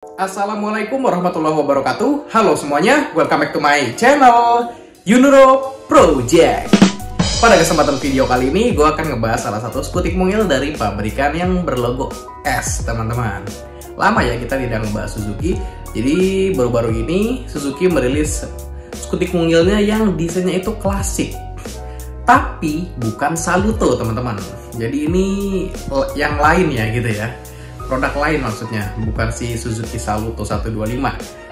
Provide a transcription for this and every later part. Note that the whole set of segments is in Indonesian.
Assalamualaikum warahmatullahi wabarakatuh. Halo semuanya, welcome back to my channel Yunuro Project. Pada kesempatan video kali ini, gue akan ngebahas salah satu skutik mungil dari pabrikan yang berlogo S, teman-teman. Lama ya kita tidak ngebahas Suzuki, jadi baru-baru ini Suzuki merilis skutik mungilnya yang desainnya itu klasik, tapi bukan Saluto, teman-teman. Jadi ini yang lain ya gitu ya. Produk lain maksudnya, bukan si Suzuki Saluto 125.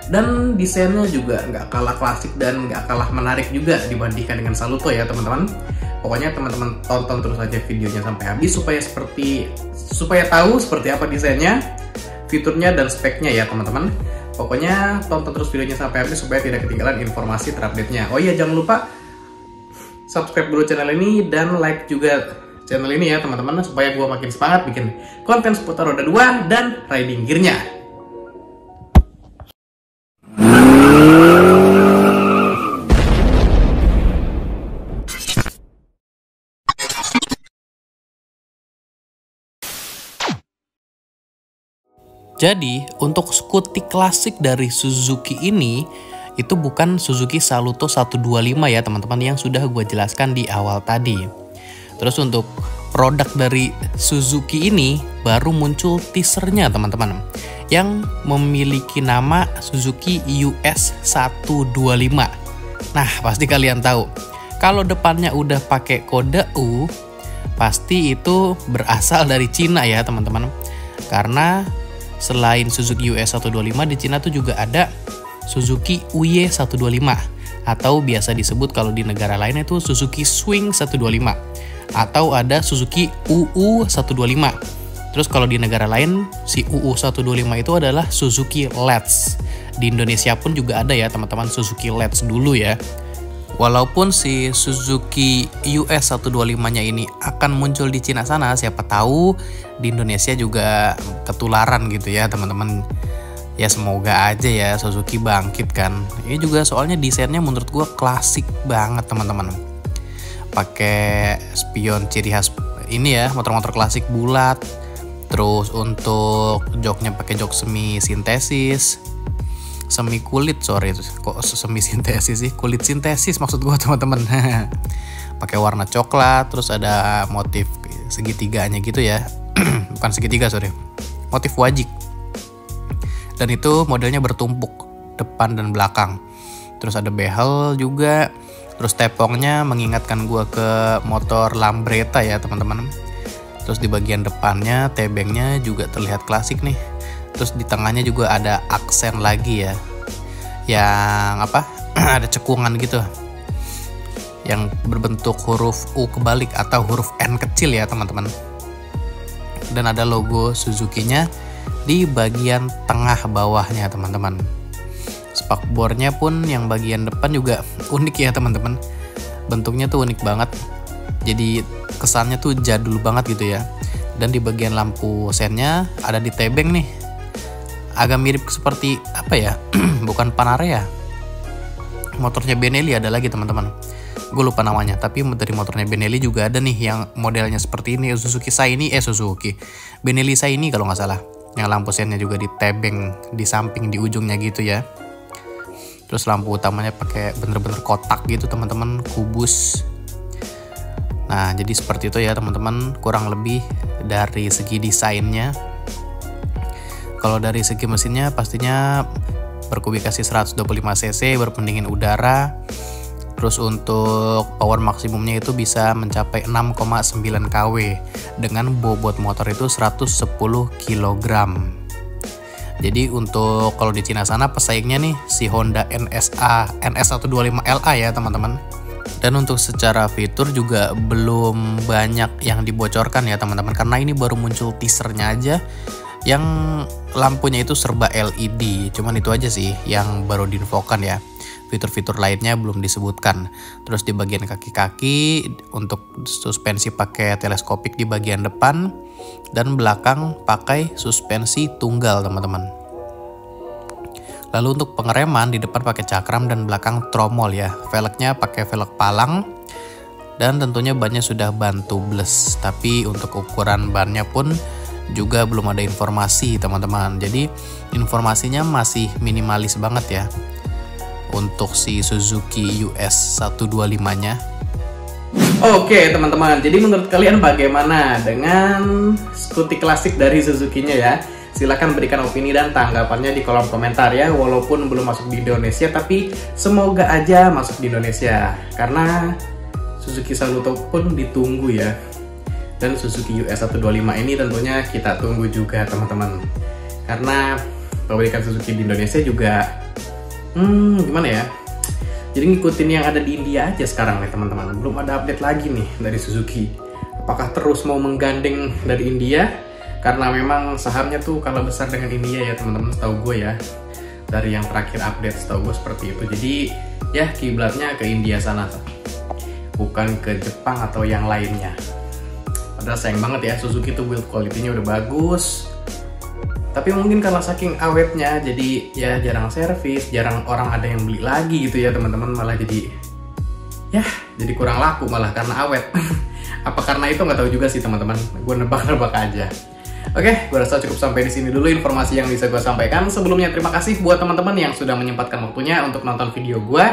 Dan desainnya juga nggak kalah klasik dan nggak kalah menarik juga dibandingkan dengan Saluto ya teman-teman. Pokoknya teman-teman tonton terus aja videonya sampai habis supaya tahu seperti apa desainnya, fiturnya dan speknya ya teman-teman. Pokoknya tonton terus videonya sampai habis supaya tidak ketinggalan informasi terupdate-nya. Oh iya, jangan lupa subscribe dulu channel ini dan like juga channel ini ya teman-teman, supaya gue makin semangat bikin konten seputar roda 2 dan riding gear-nya. Jadi, untuk skutik klasik dari Suzuki ini, itu bukan Suzuki Saluto 125 ya teman-teman, yang sudah gue jelaskan di awal tadi. Terus untuk produk dari Suzuki ini baru muncul teasernya teman-teman, yang memiliki nama Suzuki US 125. Nah, pasti kalian tahu, kalau depannya udah pakai kode U, pasti itu berasal dari Cina ya teman-teman. Karena selain Suzuki US 125 di Cina tuh juga ada Suzuki UY 125, atau biasa disebut kalau di negara lain itu Suzuki Swing 125. Atau ada Suzuki UU 125. Terus kalau di negara lain si UU 125 itu adalah Suzuki Let's. Di Indonesia pun juga ada ya teman-teman, Suzuki Let's dulu ya. Walaupun si Suzuki US 125-nya ini akan muncul di Cina sana, siapa tahu di Indonesia juga ketularan gitu ya teman-teman. Ya semoga aja ya Suzuki bangkit kan. Ini juga soalnya desainnya menurut gue klasik banget teman-teman. Pakai spion ciri khas ini ya, motor-motor klasik bulat. Terus untuk joknya pakai jok semi sintesis, semi kulit, sorry kok semi sintesis sih, kulit sintesis maksud gua teman-teman. Pakai warna coklat, terus ada motif segitiganya gitu ya. Bukan segitiga, sorry, motif wajik. Dan itu modelnya bertumpuk depan dan belakang. Terus ada behel juga. Terus tepongnya mengingatkan gua ke motor Lambretta ya teman-teman. Terus di bagian depannya tebengnya juga terlihat klasik nih. Terus di tengahnya juga ada aksen lagi ya, yang apa? Ada cekungan gitu, yang berbentuk huruf U kebalik atau huruf N kecil ya teman-teman. Dan ada logo Suzuki-nya di bagian tengah bawahnya teman-teman. Spakbornya pun yang bagian depan juga unik ya teman-teman. Bentuknya tuh unik banget. Jadi kesannya tuh jadul banget gitu ya. Dan di bagian lampu sennya ada di tebeng nih. Agak mirip seperti apa ya? Bukan Panarea. Motornya Benelli ada lagi teman-teman. Gue lupa namanya, tapi dari motornya Benelli juga ada nih yang modelnya seperti ini. Suzuki Benelli Shiny kalau nggak salah. Yang lampu sennya juga di tebeng di samping di ujungnya gitu ya. Terus lampu utamanya pakai bener-bener kotak gitu teman-teman, kubus. Nah jadi seperti itu ya teman-teman, kurang lebih dari segi desainnya. Kalau dari segi mesinnya pastinya berkubikasi 125 cc, berpendingin udara. Terus untuk power maksimumnya itu bisa mencapai 6,9 kW dengan bobot motor itu 110 kg. Jadi untuk kalau di Cina sana pesaingnya nih si Honda NS125LA ya teman-teman. Dan untuk secara fitur juga belum banyak yang dibocorkan ya teman-teman, karena ini baru muncul teasernya aja yang lampunya itu serba LED. Cuman itu aja sih yang baru diinfokan ya. Fitur-fitur lainnya belum disebutkan. Terus di bagian kaki-kaki untuk suspensi pakai teleskopik di bagian depan, dan belakang pakai suspensi tunggal teman-teman. Lalu untuk pengereman di depan pakai cakram dan belakang tromol ya. Velgnya pakai velg palang dan tentunya bannya sudah ban tubeless. Tapi untuk ukuran bannya pun juga belum ada informasi teman-teman. Jadi informasinya masih minimalis banget ya untuk si Suzuki US 125-nya. Oke teman-teman, jadi menurut kalian bagaimana dengan skutik klasik dari Suzuki-nya ya? Silahkan berikan opini dan tanggapannya di kolom komentar ya. Walaupun belum masuk di Indonesia, tapi semoga aja masuk di Indonesia, karena Suzuki Saluto pun ditunggu ya. Dan Suzuki US 125 ini tentunya kita tunggu juga teman-teman, karena pabrikan Suzuki di Indonesia juga gimana ya, jadi ngikutin yang ada di India aja sekarang nih teman-teman. Belum ada update lagi nih dari Suzuki. Apakah terus mau menggandeng dari India? Karena memang sahamnya tuh kalah besar dengan India ya teman-teman, setahu gue ya. Dari yang terakhir update setahu gue seperti itu. Jadi ya kiblatnya ke India sana, bukan ke Jepang atau yang lainnya. Padahal sayang banget ya, Suzuki tuh build quality-nya udah bagus, tapi mungkin karena saking awetnya jadi ya jarang servis, jarang orang ada yang beli lagi gitu ya teman-teman. Malah jadi kurang laku malah karena awet. Apa karena itu nggak tahu juga sih teman-teman, gue nebak-nebak aja. Oke, gue rasa cukup sampai di sini dulu informasi yang bisa gue sampaikan. Sebelumnya terima kasih buat teman-teman yang sudah menyempatkan waktunya untuk nonton video gue.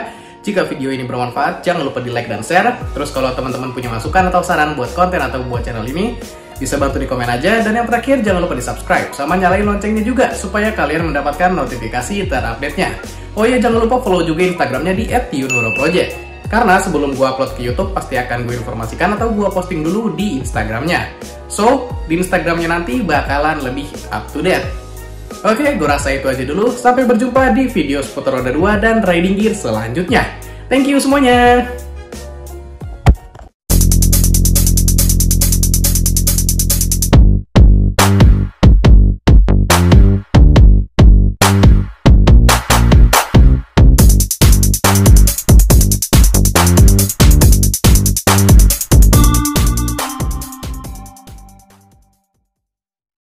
Jika video ini bermanfaat, jangan lupa di like dan share. Terus kalau teman-teman punya masukan atau saran buat konten atau buat channel ini, bisa bantu di komen aja. Dan yang terakhir, jangan lupa di subscribe sama nyalain loncengnya juga supaya kalian mendapatkan notifikasi terupdate-nya. Oh iya, jangan lupa follow juga Instagramnya di @yunuroproject. Karena sebelum gue upload ke YouTube, pasti akan gue informasikan atau gue posting dulu di Instagramnya. So, di Instagramnya nanti bakalan lebih up to date. Oke, gue rasa itu aja dulu. Sampai berjumpa di video seputar roda 2 dan riding gear selanjutnya. Thank you semuanya!